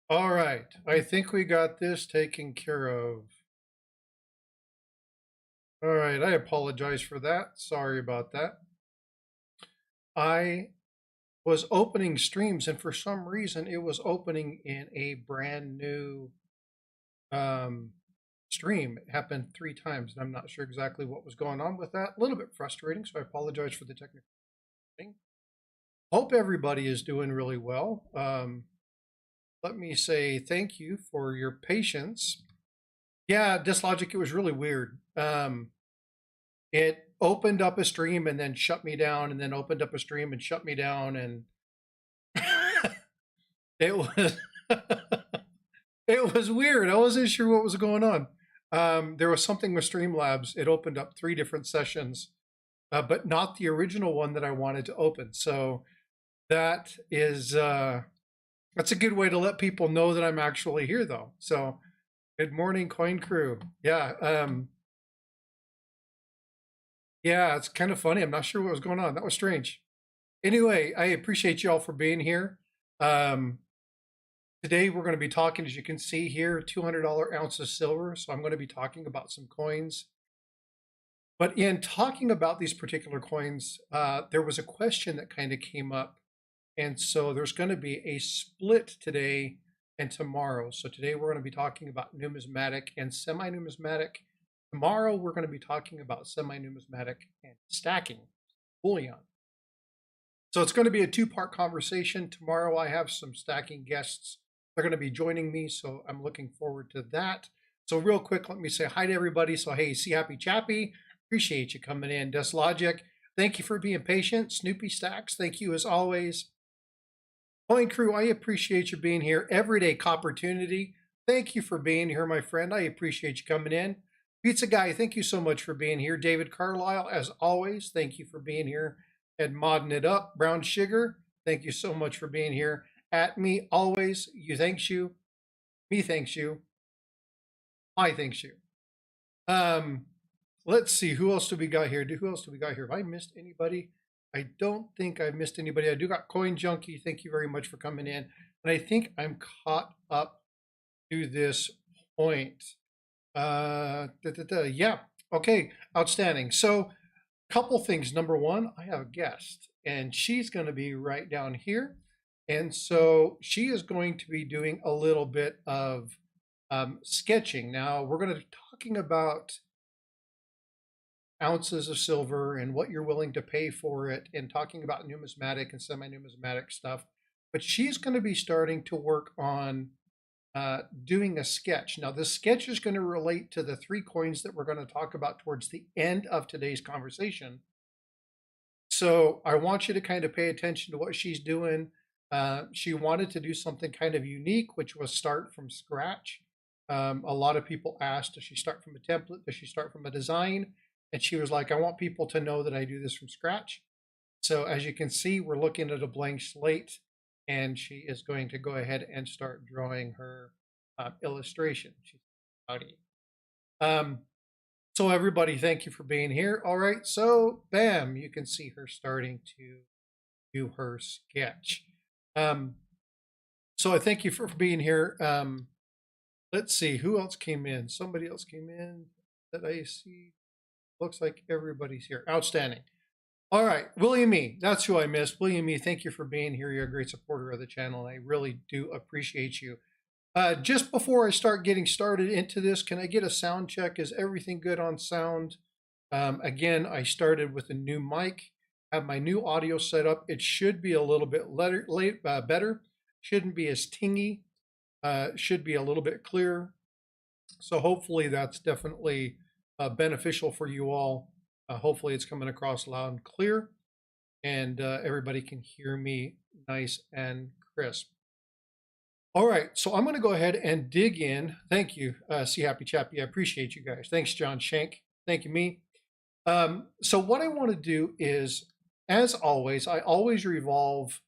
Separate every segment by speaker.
Speaker 1: All right. I think we got this taken care of. All right. I apologize for that. Sorry about that. I was opening streams, and for some reason, it was opening in a brand new um, stream. It happened 3 times, and I'm not sure exactly what was going on with that. A little bit frustrating, so I apologize for the technical thing. Hope everybody is doing really well. Let me say thank you for your patience. Yeah, Dislogic, it was really weird. It opened up a stream and then shut me down, and then opened up a stream and shut me down, and it was it was weird. I wasn't sure what was going on. There was something with Streamlabs. It opened up 3 different sessions, but not the original one that I wanted to open. So that is that's a good way to let people know that I'm actually here, though. So good morning, Coin Crew. Yeah, it's kind of funny. I'm not sure what was going on. That was strange. Anyway, I appreciate you all for being here. Um, Today we're going to be talking, as you can see here, $200 ounce of silver. So I'm going to be talking about some coins. But in talking about these particular coins, there was a question that kind of came up. And so there's going to be a split today and tomorrow. So today we're going to be talking about numismatic and semi-numismatic. Tomorrow we're going to be talking about semi-numismatic and stacking, bullion. So it's going to be a 2-part conversation. Tomorrow I have some stacking guests. They're going to be joining me, so I'm looking forward to that. So real quick, let me say hi to everybody. So hey, see Happy Chappy, appreciate you coming in. Deslogic, thank you for being patient. Snoopy Stacks, thank you as always. Coin Crew, I appreciate you being here. Everyday Copportunity, thank you for being here, my friend. I appreciate you coming in. Pizza Guy, thank you so much for being here. David Carlisle, as always, thank you for being here and modding it up. Brown Sugar, thank you so much for being here. At me, always, you thanks you, me thanks you, I thanks you. Let's see, who else do we got here? Who else do we got here? Have I missed anybody? I don't think I've missed anybody. I do got Coin Junkie. Thank you very much for coming in. And I think I'm caught up to this point. Yeah. Okay. Outstanding. So, couple things. Number one, I have a guest, and she's going to be right down here. And so she is going to be doing a little bit of sketching. Now, we're going to be talking about ounces of silver and what you're willing to pay for it, and talking about numismatic and semi-numismatic stuff. But she's going to be starting to work on doing a sketch. Now, this sketch is going to relate to the 3 coins that we're going to talk about towards the end of today's conversation. So I want you to kind of pay attention to what she's doing. She wanted to do something kind of unique, which was start from scratch. A lot of people asked, does she start from a template? Does she start from a design? And she was like, I want people to know that I do this from scratch. So as you can see, we're looking at a blank slate, and she is going to go ahead and start drawing her illustration. She's so everybody, thank you for being here. All right, so bam, you can see her starting to do her sketch. So I thank you for being here. Let's see, who else came in? Somebody else came in that I see. Looks like everybody's here. Outstanding. All right, William E. That's who I missed. William E., thank you for being here. You're a great supporter of the channel, and I really do appreciate you. Just before I start getting started into this, can I get a sound check? Is everything good on sound? Again, I started with a new mic, have my new audio set up. It should be a little bit better. Shouldn't be as tingy. Should be a little bit clearer. So hopefully that's definitely beneficial for you all. Hopefully it's coming across loud and clear, and everybody can hear me nice and crisp. All right, so I'm going to go ahead and dig in. Thank you, See Happy Chappy. I appreciate you guys. Thanks, John Shank. Thank you, me. So what I want to do is, as always, I always revolve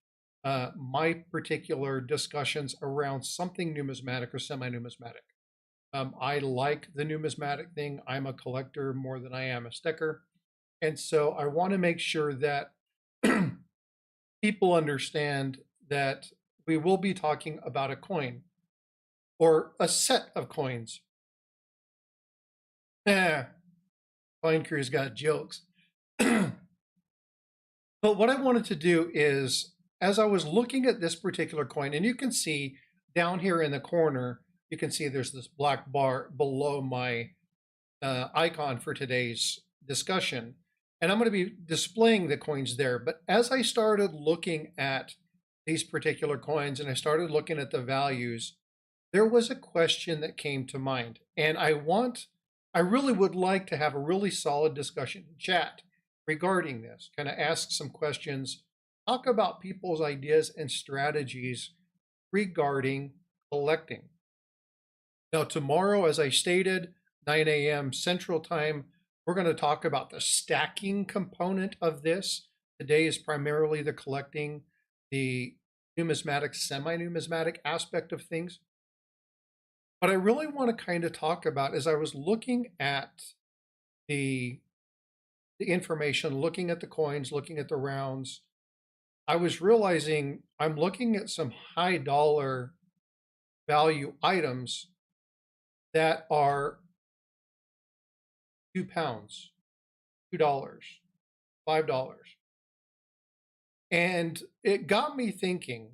Speaker 1: my particular discussions around something numismatic or semi-numismatic. I like the numismatic thing. I'm a collector more than I am a sticker. And so I want to make sure that people understand that we will be talking about a coin. or a set of coins. Eh, Coin Crew's got jokes. But what I wanted to do is, as I was looking at this particular coin, and you can see down here in the corner, you can see there's this black bar below my icon for today's discussion. And I'm going to be displaying the coins there. But as I started looking at these particular coins and I started looking at the values, there was a question that came to mind. And I really would like to have a really solid discussion in chat regarding this, kind of ask some questions, talk about people's ideas and strategies regarding collecting. Now, tomorrow, as I stated, 9 a.m. Central Time, we're going to talk about the stacking component of this. Today is primarily the collecting, the numismatic, semi-numismatic aspect of things. What I really want to kind of talk about, as I was looking at the information, looking at the coins, looking at the rounds, I was realizing I'm looking at some high dollar value items that are £2, $2, $5. And it got me thinking,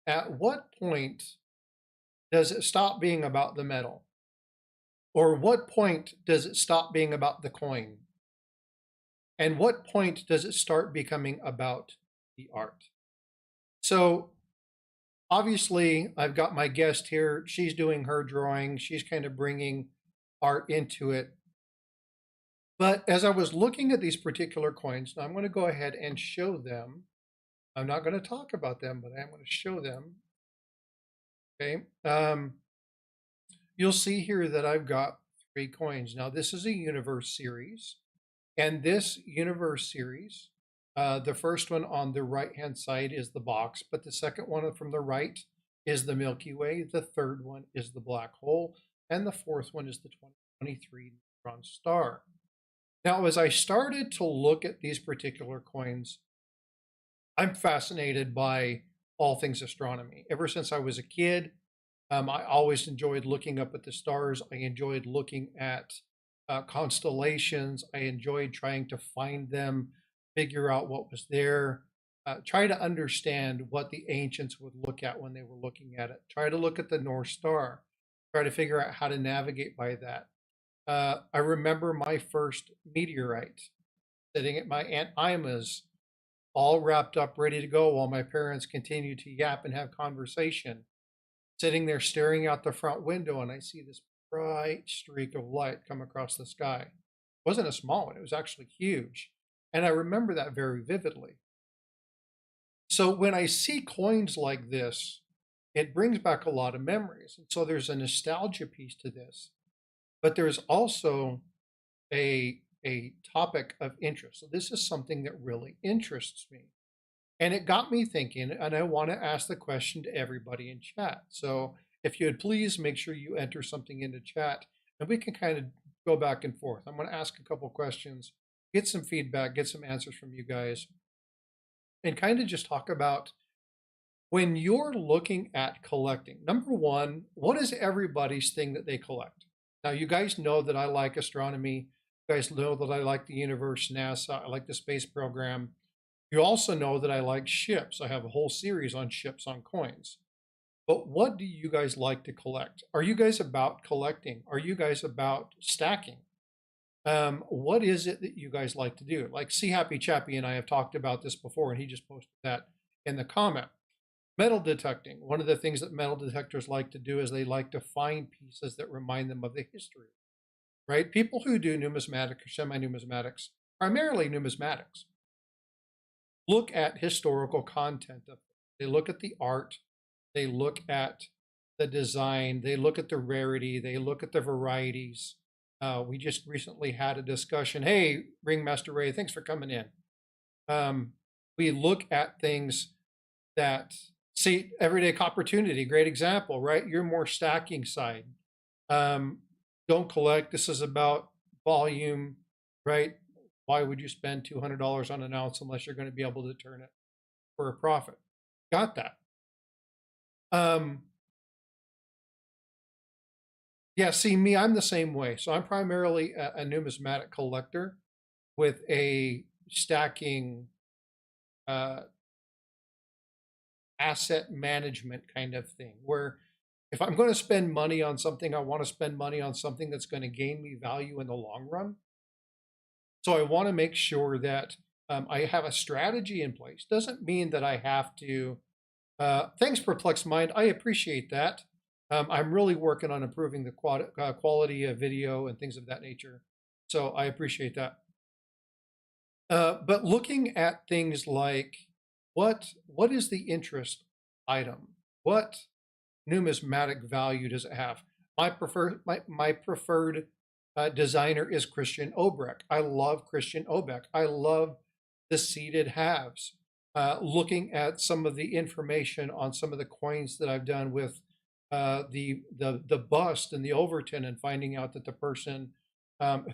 Speaker 1: at what point does it stop being about the metal? Or what point does it stop being about the coin? And what point does it start becoming about the art? So obviously, I've got my guest here. She's doing her drawing. She's kind of bringing art into it. But as I was looking at these particular coins, now I'm going to go ahead and show them. I'm not going to talk about them, but I'm going to show them. Okay. You'll see here that I've got 3 coins. Now, this is a universe series. And this universe series, the first one on the right-hand side is the box, but the second one from the right is the Milky Way. The third one is the black hole. And the fourth one is the 2023 neutron star. Now, as I started to look at these particular coins, I'm fascinated by all things astronomy. Ever since I was a kid, I always enjoyed looking up at the stars. I enjoyed looking at constellations. I enjoyed trying to find them, figure out what was there, try to understand what the ancients would look at when they were looking at it, try to look at the North Star, try to figure out how to navigate by that. I remember my first meteorite sitting at my Aunt Ima's, all wrapped up, ready to go, while my parents continued to yap and have conversation. Sitting there staring out the front window, and I see this bright streak of light come across the sky. It wasn't a small one, it was actually huge. And I remember that very vividly. So when I see coins like this, it brings back a lot of memories. And so there's a nostalgia piece to this, but there's also a topic of interest. So this is something that really interests me. And it got me thinking, and I want to ask the question to everybody in chat. So if you would please make sure you enter something into chat, and we can kind of go back and forth. I'm going to ask a couple questions, get some feedback, get some answers from you guys, and kind of just talk about when you're looking at collecting. Number one, what is everybody's thing that they collect? Now, you guys know that I like astronomy. You guys know that I like the universe, NASA. I like the space program. You also know that I like ships. I have a whole series on ships on coins. But what do you guys like to collect? Are you guys about collecting? Are you guys about stacking? What is it that you guys like to do? Like See Happy Chappy and I have talked about this before, and he just posted that in the comment. Metal detecting. One of the things that metal detectors like to do is they like to find pieces that remind them of the history, right? People who do numismatic or semi-numismatics, primarily numismatics, look at historical content of it. They look at the art, they look at the design, they look at the rarity, they look at the varieties. We just recently had a discussion. Hey, Ringmaster Ray, thanks for coming in. We look at things that, see, Everyday Opportunity, great example, right? You're more stacking side. Don't collect. This is about volume, right? Why would you spend $200 on an ounce unless you're going to be able to turn it for a profit? Got that. Yeah, see me, I'm the same way. So I'm primarily a numismatic collector with a stacking uh, asset management kind of thing, where if I'm going to spend money on something, I want to spend money on something that's going to gain me value in the long run. So I want to make sure that I have a strategy in place. Doesn't mean that I have to. Thanks, Perplexed Mind. I appreciate that. I'm really working on improving the quality of video and things of that nature. So I appreciate that. But looking at things like what is the interest item? What numismatic value does it have? My preferred designer is Christian Obrecht. I love Christian Obrecht. I love the seated halves. Looking at some of the information on some of the coins that I've done with the bust and the Overton, and finding out that the person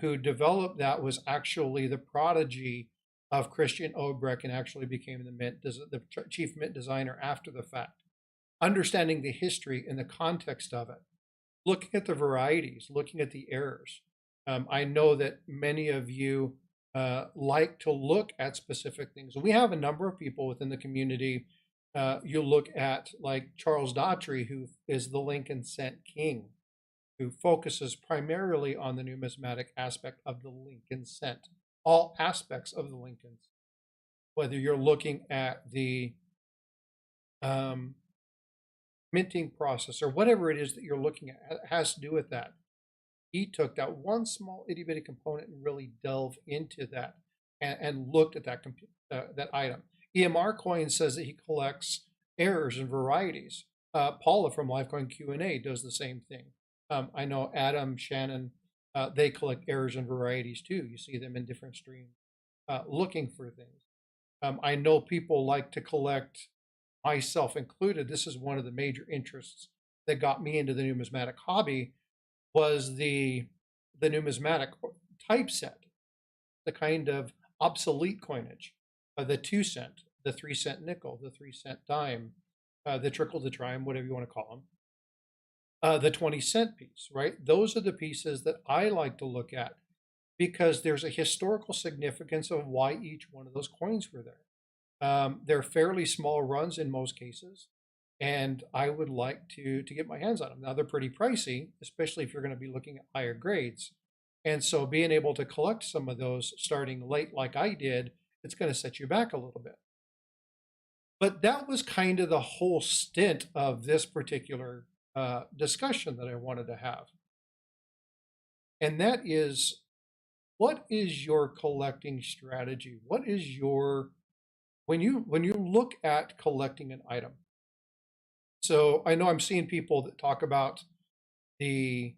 Speaker 1: who developed that was actually the prodigy of Christian Obrecht and actually became the chief mint designer after the fact. Understanding the history and the context of it, looking at the varieties, looking at the errors. I know that many of you like to look at specific things. We have a number of people within the community. You look at like Charles Daughtry, who is the Lincoln Cent King, who focuses primarily on the numismatic aspect of the Lincoln Cent, all aspects of the Lincolns. Whether you're looking at the um, minting process or whatever it is that you're looking at, it has to do with that. He took that one small itty bitty component and really delved into that and looked at that item. EMR Coin says that he collects errors and varieties. Paula from Livecoin Q&A does the same thing. I know Adam, Shannon, they collect errors and varieties too. You see them in different streams looking for things. I know people like to collect, myself included. This is one of the major interests that got me into the numismatic hobby, was the numismatic typeset, the kind of obsolete coinage, the 2 cent, the 3 cent nickel, the 3 cent dime, the trickle to dime, whatever you want to call them, the 20 cent piece, right? Those are the pieces that I like to look at because there's a historical significance of why each one of those coins were there. They're fairly small runs in most cases, and I would like to get my hands on them. Now they're pretty pricey, especially if you're going to be looking at higher grades. And so being able to collect some of those starting late like I did, it's going to set you back a little bit. But that was kind of the whole stint of this particular discussion that I wanted to have. And that is, what is your collecting strategy? What is your, when you look at collecting an item? So I know I'm seeing people that talk about the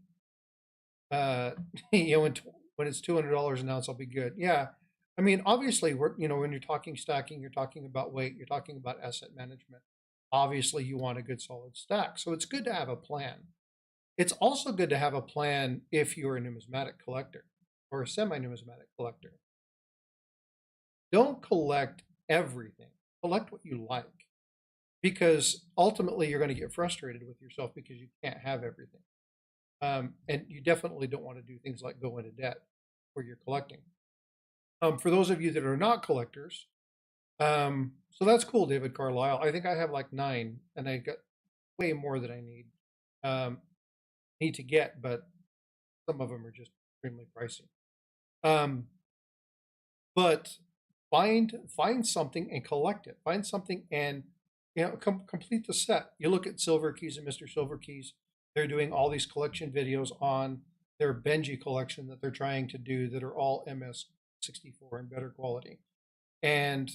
Speaker 1: you know, when it's $200 an ounce, I'll be good. Yeah, I mean, obviously, when you're talking stacking, you're talking about weight, you're talking about asset management. Obviously, you want a good solid stack, so it's good to have a plan. It's also good to have a plan if you're a numismatic collector or a semi-numismatic collector. Don't collect everything. Collect what you like, because ultimately you're going to get frustrated with yourself because you can't have everything. And you definitely don't want to do things like go into debt where you're collecting. For those of you that are not collectors, so that's cool, David Carlisle. I think I have like 9, and I got way more than I need to get, but some of them are just extremely pricey. But find something and collect it. Find something and complete the set. You look at Silver Keys and Mr. Silver Keys. They're doing all these collection videos on their Benji collection that they're trying to do that are all MS64 and better quality. And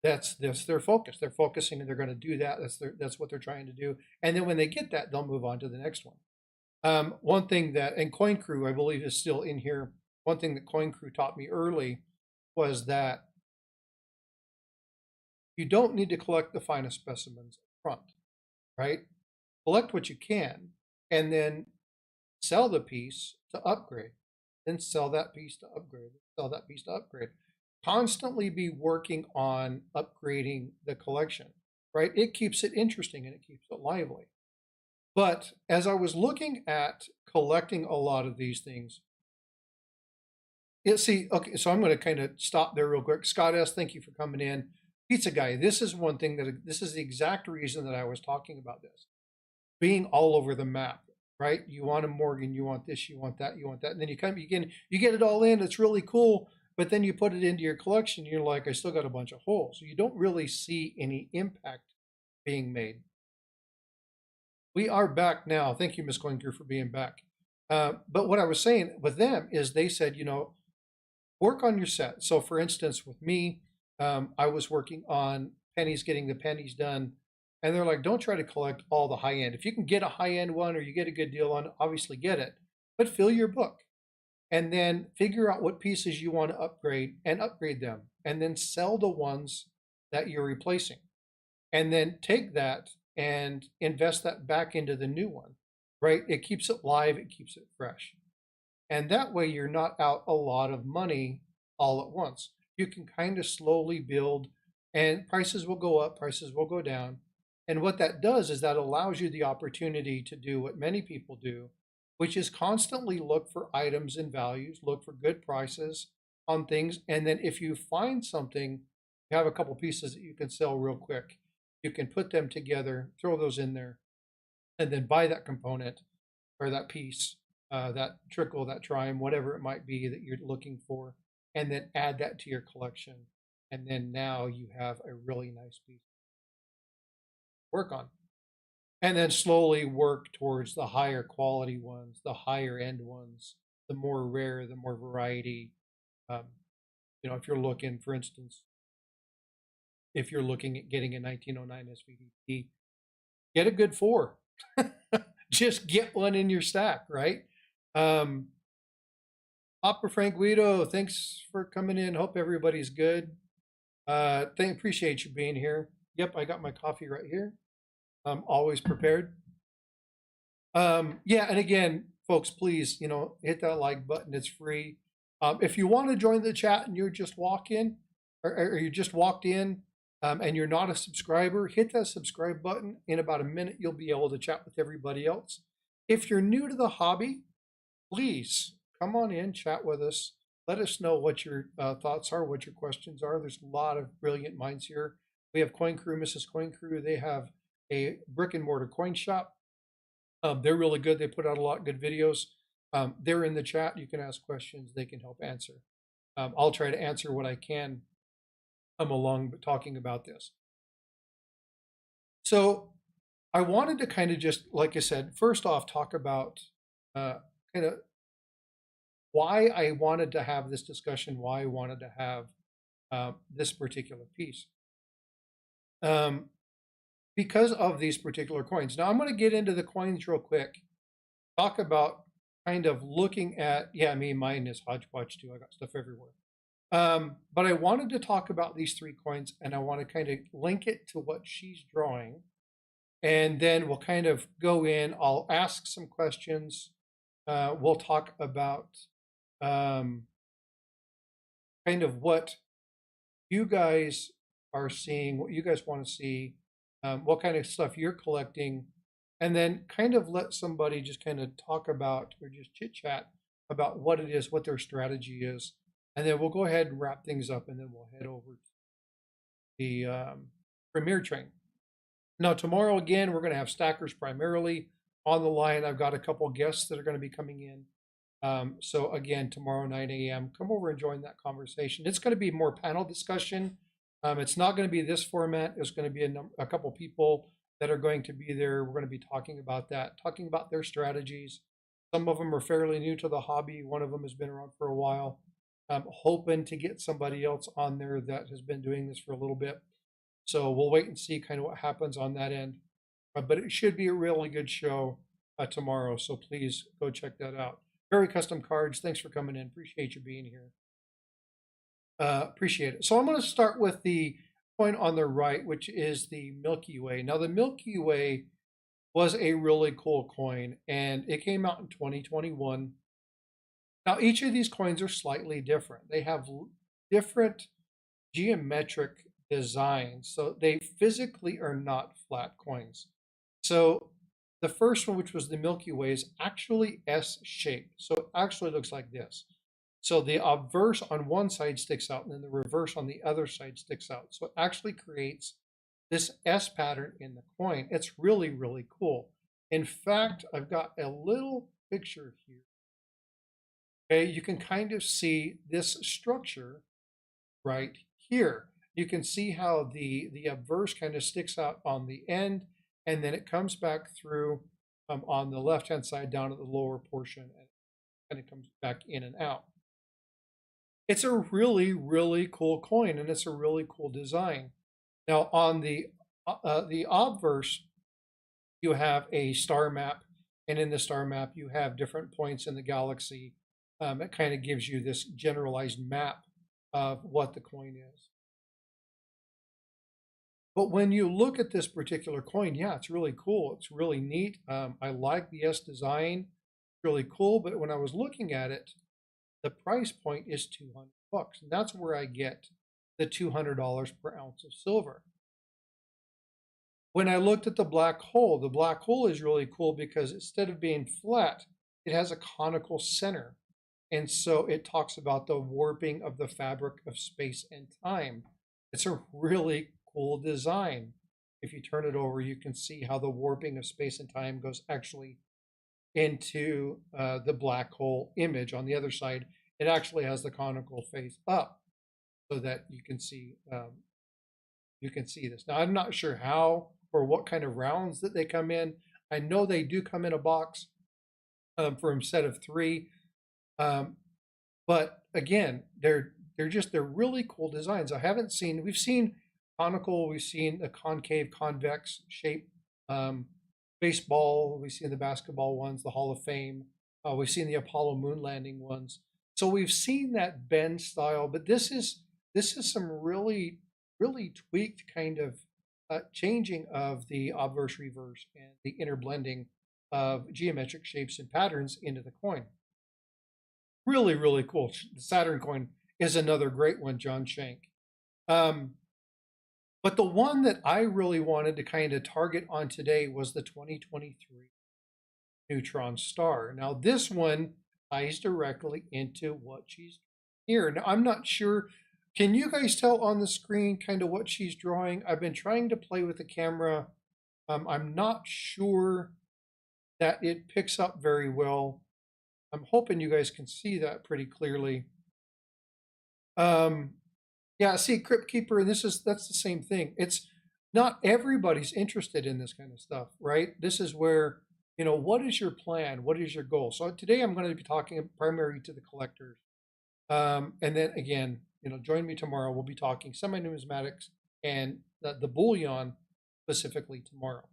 Speaker 1: that's their focus. They're focusing and they're going to do that. That's what they're trying to do. And then when they get that, they'll move on to the next one. One thing that, and Coin Crew, I believe, is still in here. One thing that Coin Crew taught me early was that you don't need to collect the finest specimens up front, right? Collect what you can, and then sell the piece to upgrade, then sell that piece to upgrade, sell that piece to upgrade. Constantly be working on upgrading the collection, right? It keeps it interesting and it keeps it lively. But as I was looking at collecting a lot of these things, see, okay, so I'm going to kind of stop there real quick. Scott S., thank you for coming in. Pizza guy, this is one thing this is the exact reason that I was talking about this being all over the map, right? You want a Morgan, you want this, you want that, you want that, and then you get it all in. It's really cool, but then you put it into your collection. You're like, I still got a bunch of holes. So you don't really see any impact being made. We are back now. Thank you, Miss Coincrew, for being back. But what I was saying with them is they said, work on your set. So, for instance, with me, I was working on pennies, getting the pennies done. And they're like, don't try to collect all the high end. If you can get a high end one or you get a good deal on, obviously get it, but fill your book and then figure out what pieces you want to upgrade and upgrade them and then sell the ones that you're replacing. And then take that and invest that back into the new one, right? It keeps it live, it keeps it fresh. And that way you're not out a lot of money all at once. You can kind of slowly build and prices will go up, prices will go down. And what that does is that allows you the opportunity to do what many people do, which is constantly look for items and values, look for good prices on things. And then if you find something, you have a couple pieces that you can sell real quick. You can put them together, throw those in there, and then buy that component or that piece, that trickle, that trime, whatever it might be that you're looking for, and then add that to your collection. And then now you have a really nice piece to work on. And then slowly work towards the higher quality ones, the higher end ones, the more rare, the more variety. Um, if you're looking, for instance, if you're looking at getting a 1909 SVDP, get a good 4. Just get one in your stack, right? Opera Frank Guido, thanks for coming in. Hope everybody's good. Appreciate you being here. Yep, I got my coffee right here. I'm always prepared. Yeah, and again, folks, please, hit that like button. It's free. If you want to join the chat and you're just walking, or you just walked in, and you're not a subscriber, hit that subscribe button. In about a minute, you'll be able to chat with everybody else. If you're new to the hobby, please come on in, chat with us. Let us know what your thoughts are, what your questions are. There's a lot of brilliant minds here. We have Coin Crew, Mrs. Coin Crew. They have a brick and mortar coin shop. They're really good. They put out a lot of good videos. They're in the chat. You can ask questions. They can help answer. I'll try to answer what I can along talking about this. So I wanted to kind of just, like I said, first off, talk about kind of why I wanted to have this discussion, why I wanted to have this particular piece. Because of these particular coins. Now I'm going to get into the coins real quick, talk about kind of looking at, mine is hodgepodge too. I got stuff everywhere. But I wanted to talk about these 3 coins and I want to kind of link it to what she's drawing. And then we'll kind of go in, I'll ask some questions. We'll talk about kind of what you guys are seeing, what you guys want to see, what kind of stuff you're collecting, and then kind of let somebody just kind of talk about or just chit chat about what it is, what their strategy is. And then we'll go ahead and wrap things up and then we'll head over to the Premier Train. Now, tomorrow, again, we're going to have stackers primarily on the line. I've got a couple guests that are going to be coming in. So again, tomorrow, 9 a.m., come over and join that conversation. It's going to be more panel discussion. It's not going to be this format. It's going to be a couple people that are going to be there. We're going to be talking about that, talking about their strategies. Some of them are fairly new to the hobby. One of them has been around for a while. I'm hoping to get somebody else on there that has been doing this for a little bit. So we'll wait and see kind of what happens on that end. But it should be a really good show tomorrow. So please go check that out. Very Custom Cards, thanks for coming in. Appreciate you being here. Appreciate it. So I'm going to start with the coin on the right, which is the Milky Way. Now, the Milky Way was a really cool coin, and it came out in 2021. Now, each of these coins are slightly different. They have different geometric designs, so they physically are not flat coins. So The first one, which was the Milky Way, is actually S-shaped. So it actually looks like this. So the obverse on one side sticks out, and then the reverse on the other side sticks out. So it actually creates this S pattern in the coin. It's really, really cool. In fact, I've got a little picture here. Okay, you can kind of see this structure right here. You can see how the obverse kind of sticks out on the end, and then it comes back through on the left-hand side down at the lower portion, and kind of comes back in and out. It's a really, really cool coin, and it's a really cool design. Now, on the obverse, you have a star map, and in the star map, you have different points in the galaxy. It kind of gives you this generalized map of what the coin is. But when you look at this particular coin, yeah, it's really cool. It's really neat. I like the S design, really cool. But when I was looking at it, the price point is $200, and that's where I get the $200 per ounce of silver. When I looked at the black hole is really cool because instead of being flat, it has a conical center. And so it talks about the warping of the fabric of space and time. It's a really cool design. If you turn it over, you can see how the warping of space and time goes actually into the black hole image. On the other side, it actually has the conical face up so that you can see this. Now, I'm not sure how or what kind of rounds that they come in. I know they do come in a box for a set of 3. But again, they're really cool designs. We've seen conical, we've seen the concave, convex shape, baseball, we've seen the basketball ones, the Hall of Fame, we've seen the Apollo moon landing ones. So we've seen that bend style, but this is some really, really tweaked kind of changing of the obverse reverse and the inner blending of geometric shapes and patterns into the coin. Really, really cool. The Saturn coin is another great one, John Shank. But the one that I really wanted to kind of target on today was the 2023 neutron star. Now, this one ties directly into what she's here. Now, I'm not sure. Can you guys tell on the screen kind of what she's drawing? I've been trying to play with the camera. I'm not sure that it picks up very well. I'm hoping you guys can see that pretty clearly. Yeah, see, Crypt Keeper, that's the same thing. It's not everybody's interested in this kind of stuff, right? This is where, what is your plan? What is your goal? So today I'm going to be talking primarily to the collectors. And then again, join me tomorrow. We'll be talking semi-numismatics and the bullion specifically tomorrow.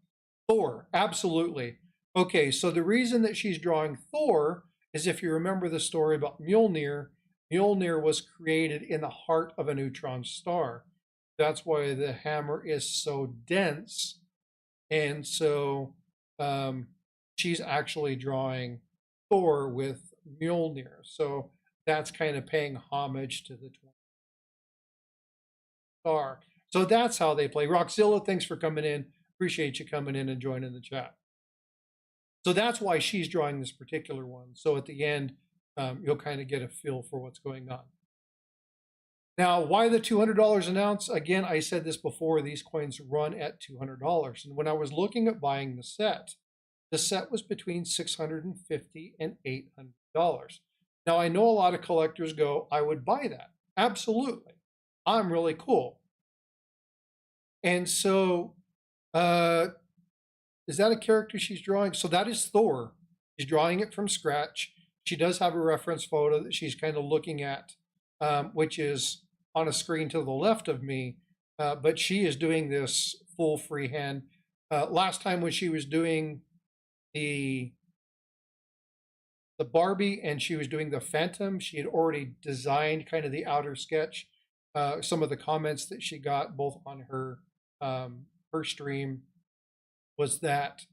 Speaker 1: Thor, absolutely. Okay, so the reason that she's drawing Thor is if you remember the story about Mjolnir, Mjolnir was created in the heart of a neutron star. That's why the hammer is so dense. And so she's actually drawing Thor with Mjolnir. So that's kind of paying homage to the star. So that's how they play. Roxzilla, thanks for coming in. Appreciate you coming in and joining the chat. So that's why she's drawing this particular one. So at the end, you'll kind of get a feel for what's going on. Now, why the $200 an ounce? Again, I said this before, these coins run at $200. And when I was looking at buying the set was between $650 and $800. Now, I know a lot of collectors go, I would buy that. Absolutely. I'm really cool. And so, is that a character she's drawing? So that is Thor. She's drawing it from scratch. She does have a reference photo that she's kind of looking at, which is on a screen to the left of me. But she is doing this full freehand. Last time when she was doing the Barbie and she was doing the Phantom, she had already designed kind of the outer sketch. Some of the comments that she got both on her stream was that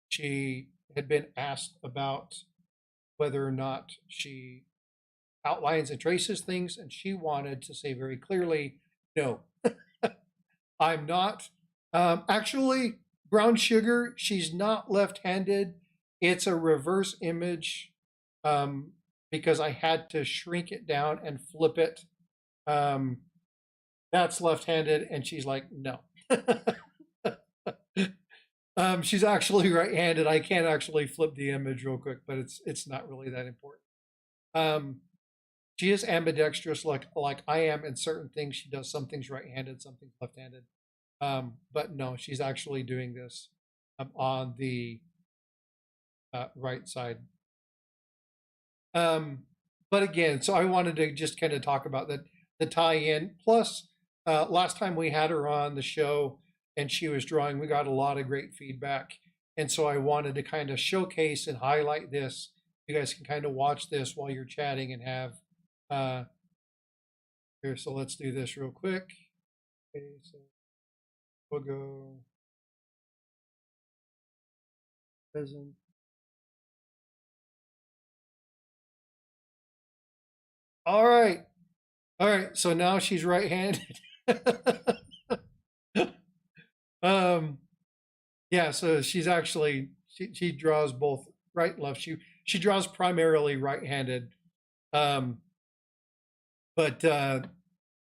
Speaker 1: she had been asked about whether or not she outlines and traces things, and she wanted to say very clearly, no, I'm not. Actually, brown sugar, she's not left-handed. It's a reverse image, um, because I had to shrink it down and flip it. Um, that's left-handed, and she's like, no. She's actually right-handed. I can't actually flip the image real quick, but it's not really that important. Um, she is ambidextrous, like I am in certain things. She does some things right-handed, some things left-handed. But no, she's actually doing this on the right side. But again, so I wanted to just kind of talk about the tie-in. Plus, last time we had her on the show and she was drawing, we got a lot of great feedback. And so I wanted to kind of showcase and highlight this. You guys can kind of watch this while you're chatting and have here. So let's do this real quick. Okay, so we'll go present. All right. All right. So now she's right-handed. um, yeah. So she's actually she draws both right and left. She draws primarily right-handed. Um, but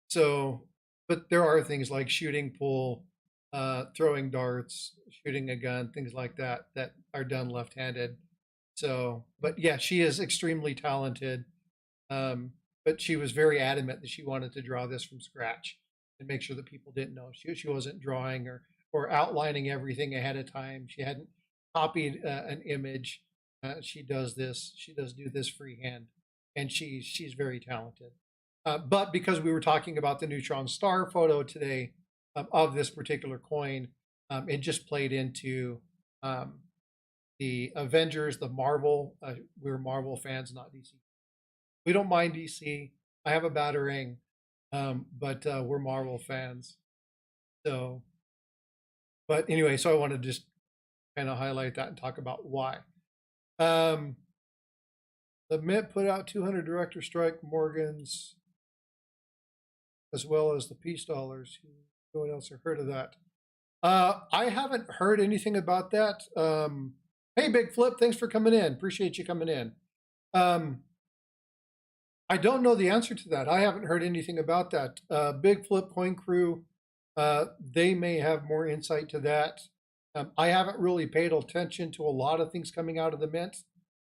Speaker 1: so but there are things like shooting pool, throwing darts, shooting a gun, things like that that are done left-handed. So, but yeah, she is extremely talented. Um, but she was very adamant that she wanted to draw this from scratch and make sure that people didn't know she wasn't drawing or outlining everything ahead of time. She hadn't copied an image. She does this. She does do this freehand, and she's very talented. But because we were talking about the neutron star photo today of this particular coin, it just played into um, the Avengers, the Marvel. We're Marvel fans, not DC. We don't mind DC. I have a Batarang, but we're Marvel fans. So, but anyway, so I want to just kind of highlight that and talk about why. The Mint put out 200 Director Strike Morgans, as well as the Peace Dollars. No one else have heard of that. I haven't heard anything about that. Hey, Big Flip, thanks for coming in. Appreciate you coming in. I don't know the answer to that. I haven't heard anything about that. Big Flip Coin Crew, they may have more insight to that. I haven't really paid attention to a lot of things coming out of the Mint.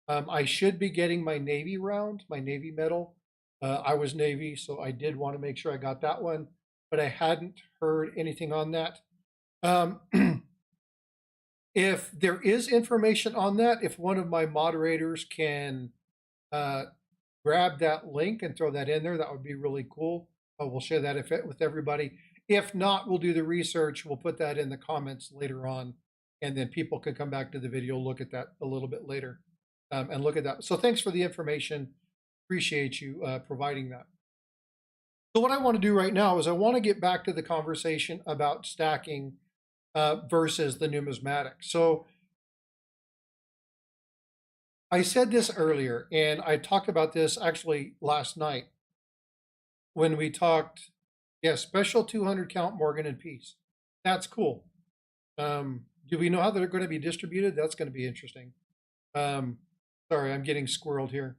Speaker 1: I should be getting my Navy round, my Navy medal. I was Navy, so I did want to make sure I got that one, but I hadn't heard anything on that. If there is information on that, if one of my moderators can grab that link and throw that in there, that would be really cool. We'll share that with everybody. If not, we'll do the research. We'll put that in the comments later on, and then people can come back to the video, look at that a little bit later, and look at that. So thanks for the information. Appreciate you providing that. So what I want to do right now is I want to get back to the conversation about stacking versus the numismatic. So I said this earlier, and I talked about this actually last night when we talked, yeah, special 200 count Morgan and Peace. That's cool. Do we know how they're going to be distributed? That's going to be interesting. Sorry, I'm getting squirreled here.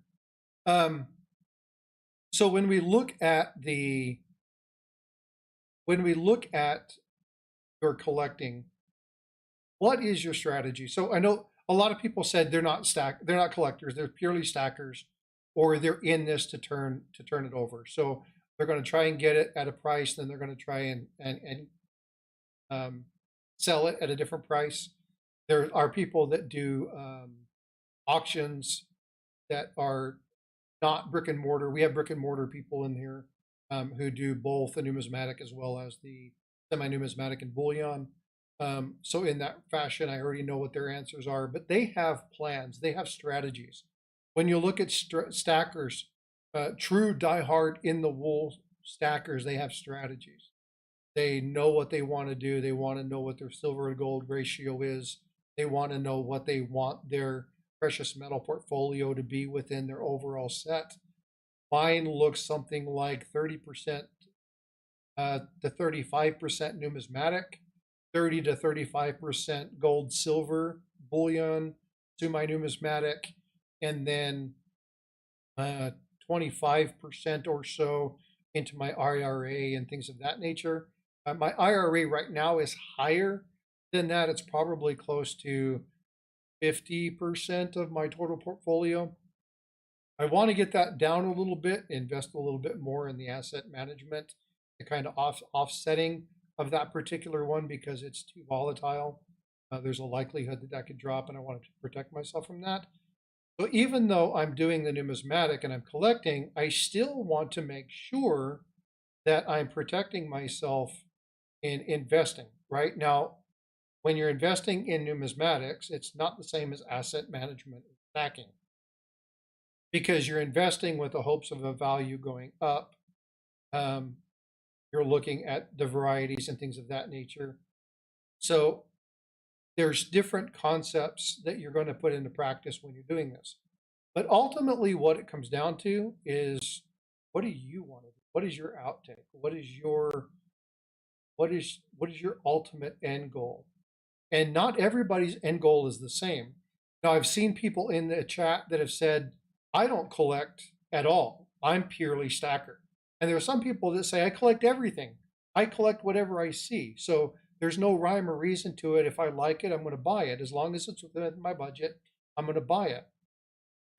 Speaker 1: So when we look at your collecting, what is your strategy? So I know a lot of people said they're not collectors, they're purely stackers, or they're in this to turn it over. So they're going to try and get it at a price, then they're going to try and sell it at a different price. There are people that do auctions that are not brick and mortar. We have brick and mortar people in here who do both the numismatic as well as the semi-numismatic and bullion. So in that fashion, I already know what their answers are, but they have plans, they have strategies. When you look at stackers, true diehard in the wool stackers, they have strategies. They know what they want to do. They want to know what their silver to gold ratio is. They want to know what they want their precious metal portfolio to be within their overall set. Mine looks something like 30% to 35% numismatic. 30 to 35% gold, silver, bullion to my numismatic, and then uh, 25% or so into my IRA and things of that nature. My IRA right now is higher than that. It's probably close to 50% of my total portfolio. I want to get that down a little bit, invest a little bit more in the asset management, the kind of offsetting of that particular one because it's too volatile. There's a likelihood that that could drop, and I want to protect myself from that. So even though I'm doing the numismatic and I'm collecting, I still want to make sure that I'm protecting myself in investing. Right now, when you're investing in numismatics, it's not the same as asset management and stacking because you're investing with the hopes of a value going up. Um, you're looking at the varieties and things of that nature. So there's different concepts that you're going to put into practice when you're doing this. But ultimately, what it comes down to is what do you want to do? What is your outtake? What is your ultimate end goal? And not everybody's end goal is the same. Now, I've seen people in the chat that have said, I don't collect at all. I'm purely stacker. And there are some people that say, I collect everything. I collect whatever I see. So there's no rhyme or reason to it. If I like it, I'm going to buy it. As long as it's within my budget, I'm going to buy it.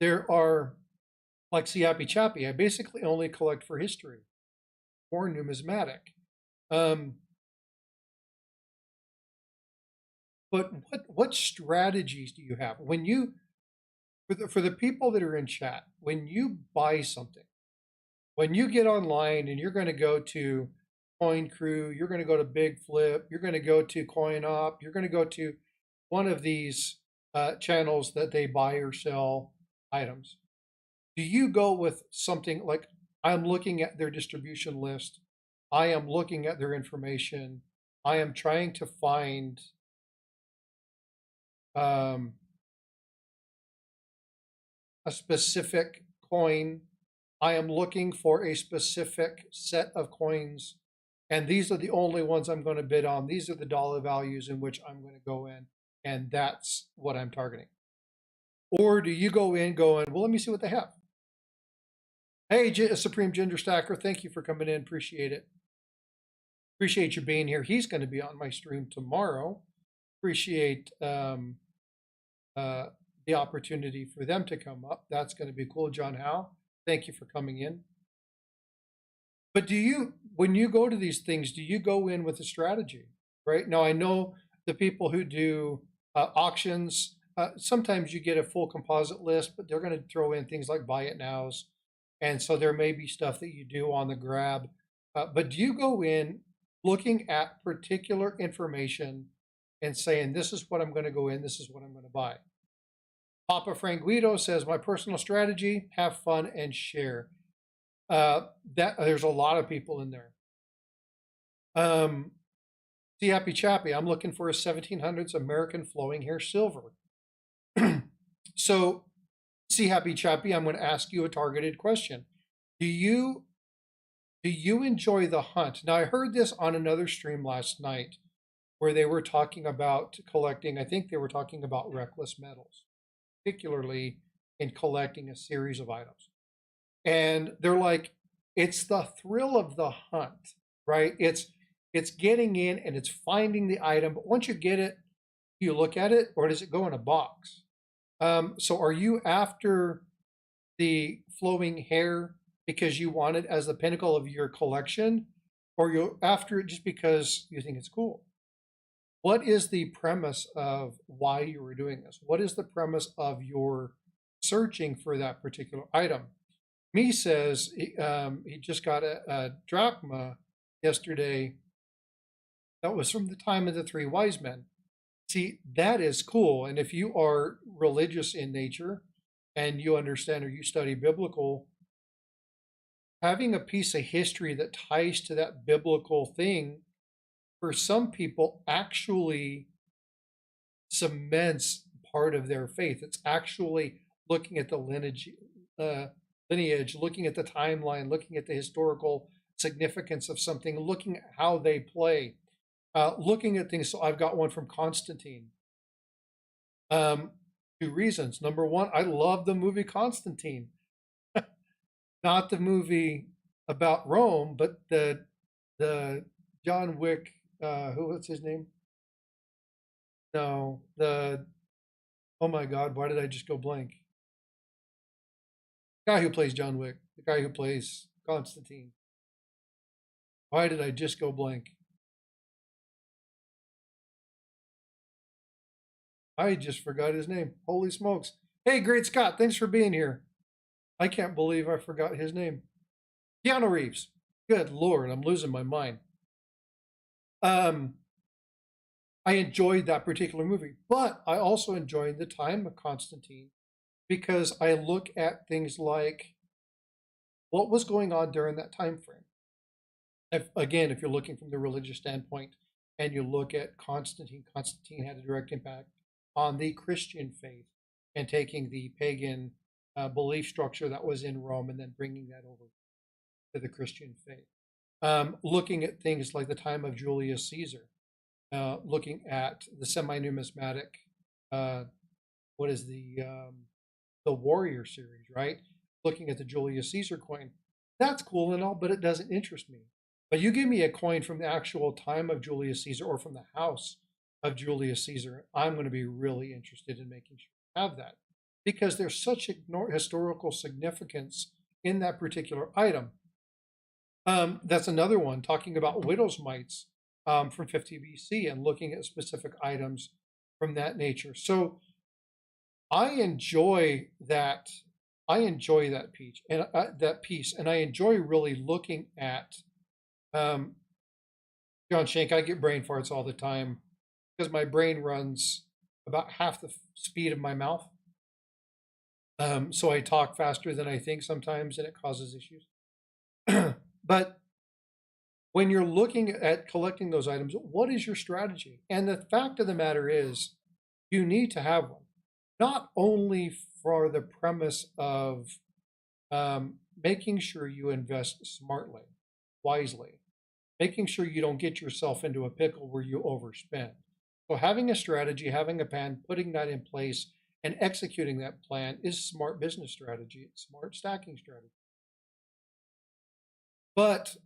Speaker 1: There are, like See Happy Chappy, I basically only collect for history or numismatic. But what strategies do you have when you for the people that are in chat, when you buy something, when you get online and you're going to go to Coin Crew, you're going to go to Big Flip, you're going to go to Coin Up, you're going to go to one of these channels that they buy or sell items. Do you go with something like I'm looking at their distribution list, I am looking at their information, I am trying to find a specific coin. I am looking for a specific set of coins, and these are the only ones I'm going to bid on. These are the dollar values in which I'm going to go in, and that's what I'm targeting. Or do you go in going, well, let me see what they have. Hey, Supreme Ginger Stacker, thank you for coming in. Appreciate it. Appreciate you being here. He's going to be on my stream tomorrow. Appreciate the opportunity for them to come up. That's going to be cool. John Howe, thank you for coming in. But do you, when you go to these things, do you go in with a strategy? Right now, I know the people who do auctions, sometimes you get a full composite list, but they're going to throw in things like buy it nows. And so there may be stuff that you do on the grab. But do you go in looking at particular information and saying, this is what I'm going to go in, this is what I'm going to buy? Papa Frank Guido says, my personal strategy, have fun and share. There's a lot of people in there. See Happy Chappy, I'm looking for a 1700s American flowing hair silver. So, See Happy Chappy, I'm going to ask you a targeted question. Do you enjoy the hunt? Now, I heard this on another stream last night where they were talking about collecting, I think they were talking about reckless metals, particularly in collecting a series of items. And they're like, it's the thrill of the hunt, right? It's getting in and it's finding the item. But once you get it, do you look at it or does it go in a box? So are you after the flowing hair because you want it as the pinnacle of your collection, or you're after it just because you think it's cool? What is the premise of why you were doing this? What is the premise of your searching for that particular item? Me says he just got a drachma yesterday that was from the time of the three wise men. See, that is cool. And if you are religious in nature and you understand or you study biblical, having a piece of history that ties to that biblical thing for some people actually cements part of their faith. It's actually looking at the lineage, looking at the timeline, looking at the historical significance of something, looking at how they play. Looking at things, so I've got one from Constantine. Um, Two reasons. Number one, I love the movie Constantine, not the movie about Rome, but the John Wick. What's his name? No, the oh my God, why did I just go blank? The guy who plays John Wick, the guy who plays Constantine. Why did I just go blank? I just forgot his name. Holy smokes. Hey, Great Scott, thanks for being here. I can't believe I forgot his name. Keanu Reeves. Good Lord, I'm losing my mind. Um, I enjoyed that particular movie, but I also enjoyed the time of Constantine because I look at things like what was going on during that time frame. If you're looking from the religious standpoint and you look at Constantine, Constantine had a direct impact on the Christian faith and taking the pagan belief structure that was in Rome and then bringing that over to the Christian faith. Looking at things like the time of Julius Caesar, looking at the semi-numismatic, what is the Warrior series, right? Looking at the Julius Caesar coin, that's cool and all, but it doesn't interest me. But you give me a coin from the actual time of Julius Caesar or from the house of Julius Caesar, I'm going to be really interested in making sure I have that because there's such historical significance in that particular item. That's another one talking about widow's mites from 50 BC and looking at specific items from that nature. So I enjoy that. I enjoy that piece and I enjoy really looking at John Shank. I get brain farts all the time because my brain runs about half the speed of my mouth. So I talk faster than I think sometimes, and it causes issues. But when you're looking at collecting those items, what is your strategy? And the fact of the matter is, you need to have one, not only for the premise of making sure you invest smartly, wisely, making sure you don't get yourself into a pickle where you overspend. So having a strategy, having a plan, putting that in place, and executing that plan is smart business strategy. It's smart stacking strategy. But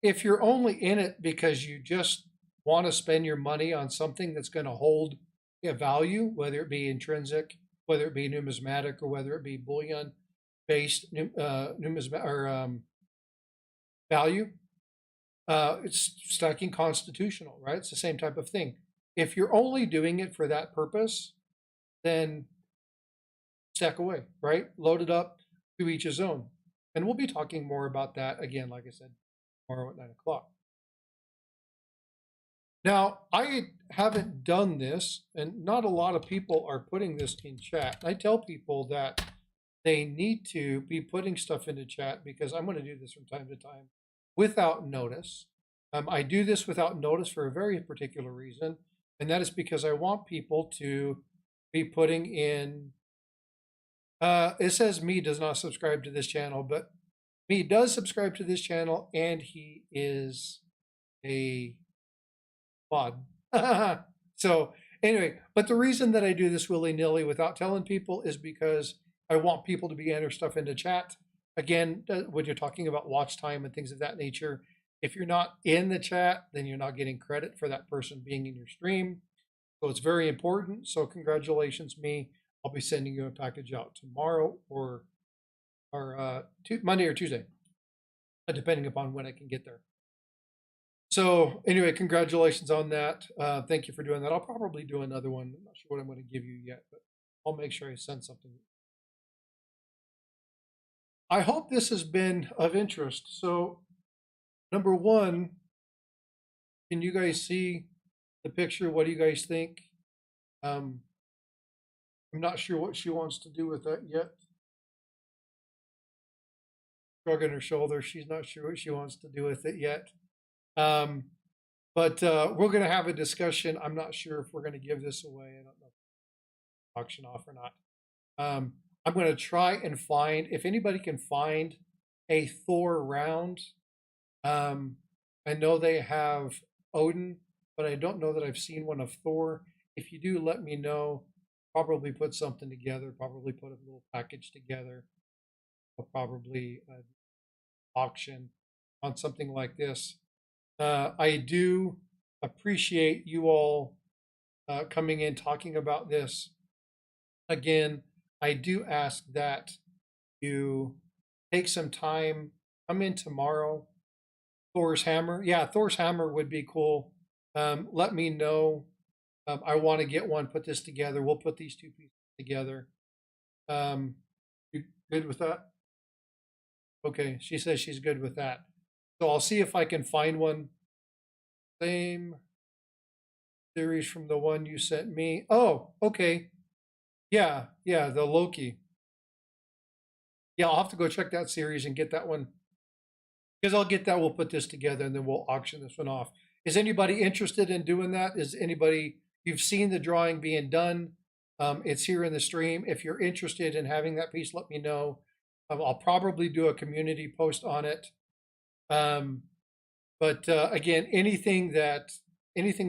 Speaker 1: if you're only in it because you just want to spend your money on something that's going to hold a value, whether it be intrinsic, whether it be numismatic, or whether it be bullion based numismatic or value, it's stacking constitutional, right? It's the same type of thing. If you're only doing it for that purpose, then stack away, right? Load it up, to each his own. And we'll be talking more about that again, like I said, tomorrow at 9 o'clock. Now, I haven't done this, and not a lot of people are putting this in chat. I tell people that they need to be putting stuff into chat because I'm going to do this from time to time without notice. I do this without notice for a very particular reason, and that is because I want people to be putting in. It says me does not subscribe to this channel, but me does subscribe to this channel, and he is a mod. So anyway, but the reason that I do this willy-nilly without telling people is because I want people to be entering stuff into chat. Again, when you're talking about watch time and things of that nature, if you're not in the chat, then you're not getting credit for that person being in your stream. So it's very important. So congratulations, me. I'll be sending you a package out tomorrow or Monday or Tuesday, depending upon when I can get there. So anyway, congratulations on that. Thank you for doing that. I'll probably do another one. I'm not sure what I'm going to give you yet, but I'll make sure I send something. I hope this has been of interest. So number one, can you guys see the picture? What do you guys think? I'm not sure what she wants to do with that yet. Shrugging her shoulder. She's not sure what she wants to do with it yet. But we're going to have a discussion. I'm not sure if we're going to give this away. I don't know if auction off or not. I'm going to try and find, if anybody can find a Thor round. I know they have Odin but I don't know that I've seen one of Thor. If you do, let me know. Probably put something together, probably put a little package together. I'll probably auction on something like this. I do appreciate you all coming in talking about this. Again, I do ask that you take some time, come in tomorrow. Thor's hammer. Yeah, Thor's hammer would be cool. Let me know. I want to get one, put this together. We'll put these two pieces together. Um, you good with that? Okay, she says she's good with that. So I'll see if I can find one. Same series from the one you sent me. Oh, okay. Yeah, yeah, the Loki. Yeah, I'll have to go check that series and get that one because I'll get that. We'll put this together and then we'll auction this one off. Is anybody interested in doing that? Is anybody, you've seen the drawing being done? It's here in the stream. If you're interested in having that piece, let me know. I'll probably do a community post on it. But again, anything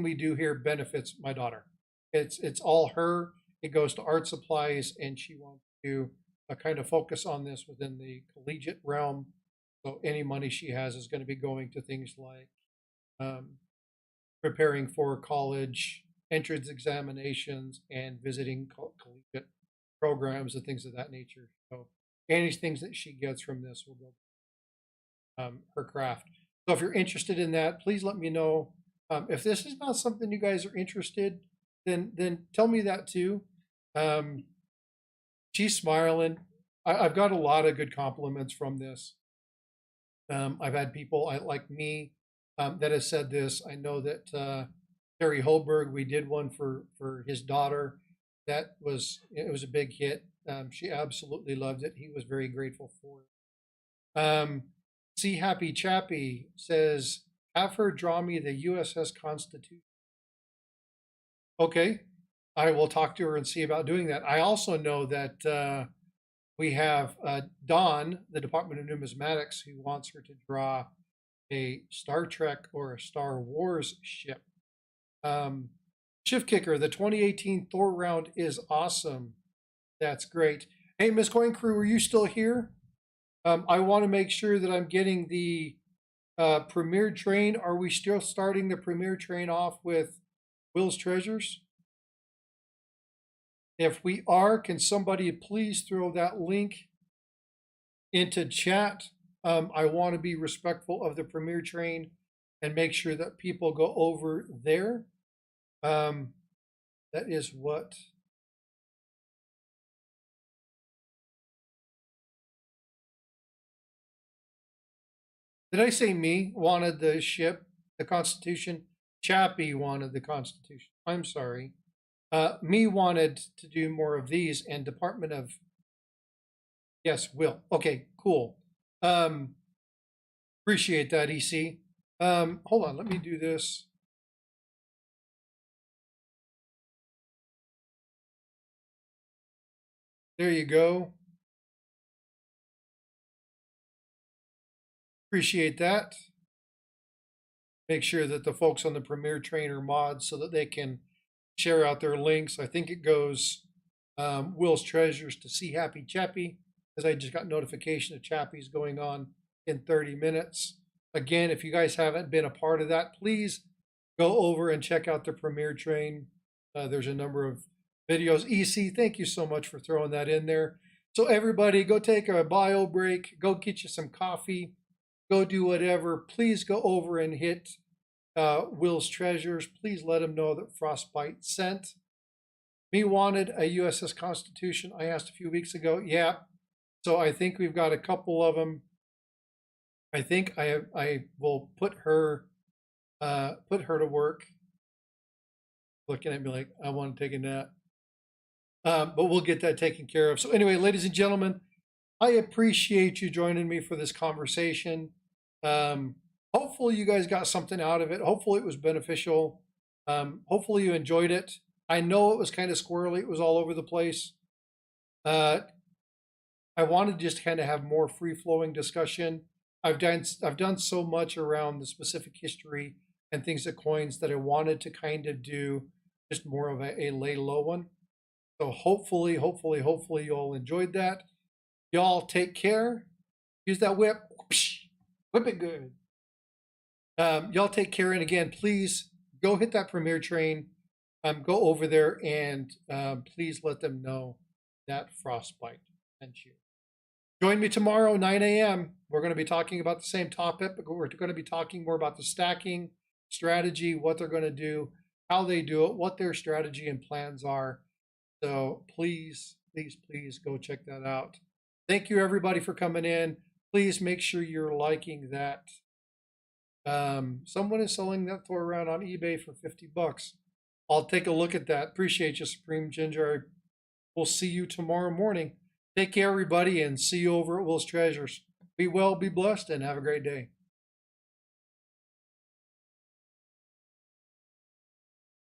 Speaker 1: we do here benefits my daughter. It's all her. It goes to art supplies, and she wants to kind of focus on this within the collegiate realm. So any money she has is going to be going to things like um, preparing for college entrance examinations and visiting collegiate programs and things of that nature. So any things that she gets from this will go her craft. So if you're interested in that, please let me know. If this is not something you guys are interested, then tell me that too. She's smiling. I've got a lot of good compliments from this. I've had people like me that has said this. I know that Terry Holberg, we did one for his daughter. It was a big hit. She absolutely loved it. He was very grateful for it. See Happy Chappy says, have her draw me the USS Constitution. Okay, I will talk to her and see about doing that. I also know that we have Dawn, the Department of Numismatics, who wants her to draw a Star Trek or a Star Wars ship. Shift Kicker, the 2018 Thor round is awesome. That's great. Hey, Miss Coin Crew, are you still here? I want to make sure that I'm getting the Premier Train. Are we still starting the Premier Train off with Will's Treasures? If we are, can somebody please throw that link into chat? I want to be respectful of the Premier Train and make sure that people go over there. That is what. Did I say me wanted the ship, the Constitution? Chappie wanted the Constitution. I'm sorry. Me wanted to do more of these, and Department of. Yes, Will. Okay, cool. Appreciate that, EC. Hold on, let me do this. There you go. Appreciate that. Make sure that the folks on the Premier Train are mods so that they can share out their links. I think it goes Will's Treasures to See Happy Chappie, because I just got notification of Chappie's going on in 30 minutes. Again, if you guys haven't been a part of that, please go over and check out the Premier Train. There's a number of videos. EC, thank you so much for throwing that in there. So everybody, go take a bio break. Go get you some coffee. Go do whatever. Please go over and hit Will's Treasures. Please let him know that Frostbite sent. Me wanted a USS Constitution. I asked a few weeks ago. Yeah. So I think we've got a couple of them. I think I will put her to work. Looking at me like I want to take a nap. But we'll get that taken care of. So anyway, ladies and gentlemen, I appreciate you joining me for this conversation. Hopefully you guys got something out of it. Hopefully it was beneficial. Hopefully you enjoyed it. I know it was kind of squirrely. It was all over the place. I wanted to just kind of have more free-flowing discussion. I've done so much around the specific history and things of coins that I wanted to kind of do just more of a lay low one. So hopefully you all enjoyed that. Y'all take care. Use that whip. Whip it good. Y'all take care. And again, please go hit that Premier Train. Go over there and please let them know that Frostbite sent you. Join me tomorrow, 9 a.m. We're going to be talking about the same topic, but we're going to be talking more about the stacking strategy, what they're going to do, how they do it, what their strategy and plans are. So please go check that out. Thank you, everybody, for coming in. Please make sure you're liking that. Someone is selling that Thor around on eBay for $50. I'll take a look at that. Appreciate you, Supreme Ginger. We'll see you tomorrow morning. Take care, everybody, and see you over at Will's Treasures. Be well, be blessed, and have a great day.